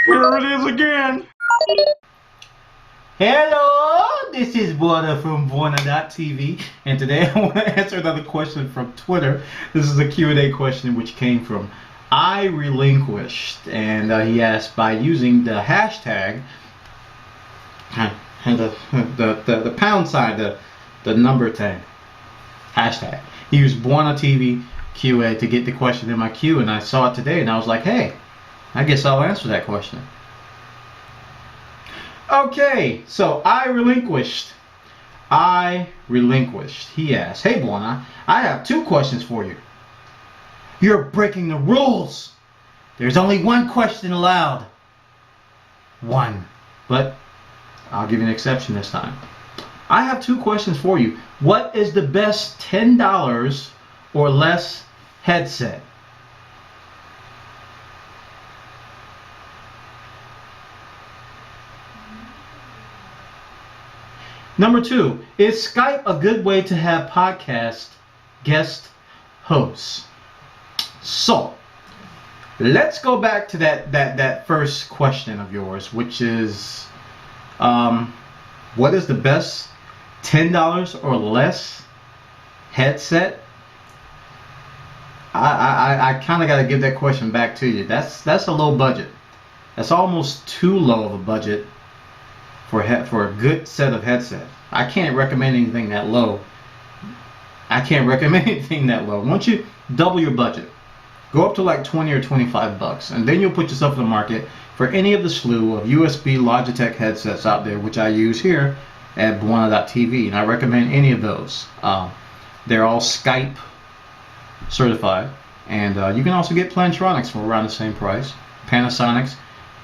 Here it is again. Hello, this is Bwana from Bwana.tv, and today I want to answer another question from Twitter. This is a Q&A question which came from I Relinquished, and he asked by using the hashtag and the pound sign, the number tag hashtag. He used Bwana.tv QA to get the question in my queue, and I saw it today, and I was like, hey, I guess I'll answer that question. Okay, so I relinquished. He asked, hey Bwana, I have two questions for you. You're breaking the rules. There's only one question allowed. One. But I'll give you an exception this time. I have two questions for you. What is the best $10 or less headset? Number two, is Skype a good way to have podcast guest hosts? So, let's go back to that first question of yours, which is, what is the best $10 or less headset? I kind of got to give that question back to you. That's a low budget. That's almost too low of a budget for a good set of headset. I can't recommend anything that low. Once you double your budget, go up to like 20 or 25 bucks, and then you'll put yourself in the market for any of the slew of USB Logitech headsets out there, which I use here at Bwana.tv, and I recommend any of those. They're all Skype certified, and you can also get Plantronics for around the same price. Panasonics.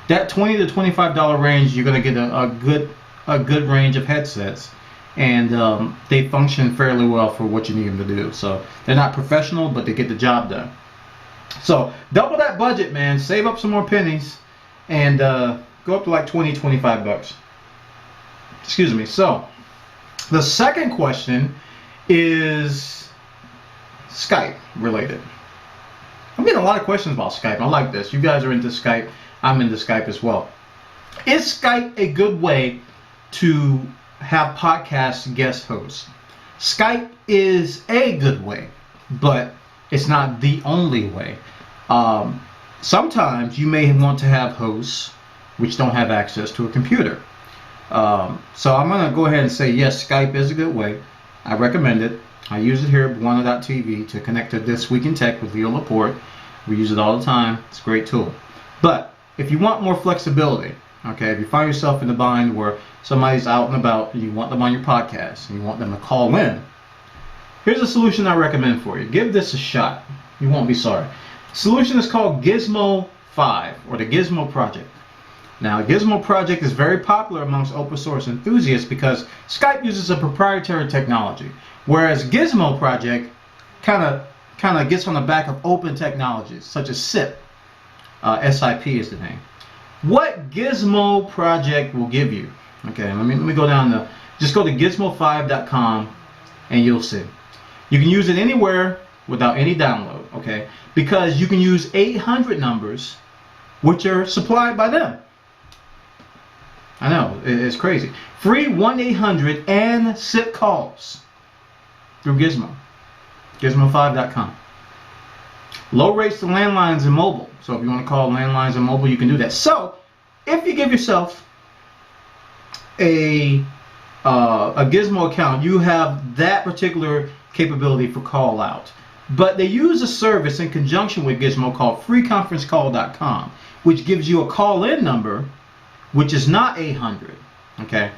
That $20 to $25 range, you're going to get a good range of headsets, and they function fairly well for what you need them to do. So they're not professional, but they get the job done. So double that budget, man. Save up some more pennies, and go up to like 20, 25 bucks. Excuse me. So the second question is Skype related. I'm getting a lot of questions about Skype. I like this. You guys are into Skype. I'm into Skype as well. Is Skype a good way to have podcast guest hosts? Skype is a good way, but it's not the only way. Sometimes you may want to have hosts which don't have access to a computer. So I'm going to go ahead and say yes, Skype is a good way. I recommend it. I use it here at Bwana.tv to connect to This Week in Tech with Leo Laporte. We use it all the time. It's a great tool. But if you want more flexibility, okay, if you find yourself in the bind where somebody's out and about and you want them on your podcast and you want them to call in, here's a solution I recommend for you. Give this a shot. You won't be sorry. The solution is called Gizmo 5, or the Gizmo Project. Now, Gizmo Project is very popular amongst open source enthusiasts because Skype uses a proprietary technology, whereas Gizmo Project kind of gets on the back of open technologies such as SIP. SIP is the name. What Gizmo Project will give you? Okay, let me go down to, just go to gizmo5.com and you'll see. You can use it anywhere without any download, okay? Because you can use 800 numbers which are supplied by them. I know, it's crazy. Free 1-800 and SIP calls through Gizmo. Gizmo5.com. Low rates to landlines and mobile. So if you want to call landlines and mobile, you can do that. So if you give yourself a Gizmo account, you have that particular capability for call out. But they use a service in conjunction with Gizmo called freeconferencecall.com, which gives you a call-in number, which is not 800. Okay,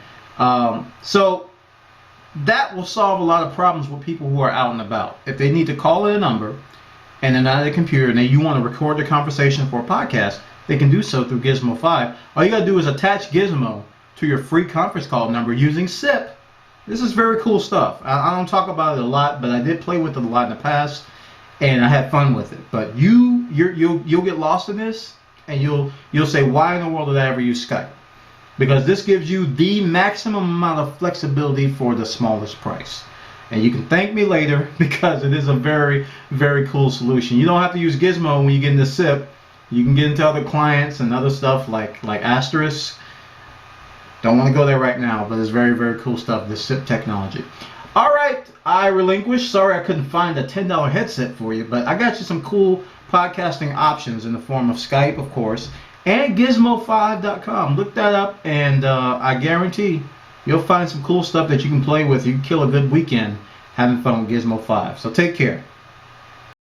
so that will solve a lot of problems with people who are out and about. If they need to call in a number and they're not at a computer and you want to record the conversation for a podcast, they can do so through Gizmo 5. All you got to do is attach Gizmo to your free conference call number using SIP. This is very cool stuff. I don't talk about it a lot, but I did play with it a lot in the past, and I had fun with it. But you'll get lost in this, and you'll say, why in the world did I ever use Skype? Because this gives you the maximum amount of flexibility for the smallest price. And you can thank me later because it is a very, very cool solution. You don't have to use Gizmo when you get into SIP. You can get into other clients and other stuff like Asterisk. Don't want to go there right now, but it's very, very cool stuff, this SIP technology. All right, I relinquish. Sorry I couldn't find a $10 headset for you, but I got you some cool podcasting options in the form of Skype, of course, and Gizmo5.com. Look that up, and I guarantee you'll find some cool stuff that you can play with. You can kill a good weekend having fun with Gizmo 5. So take care.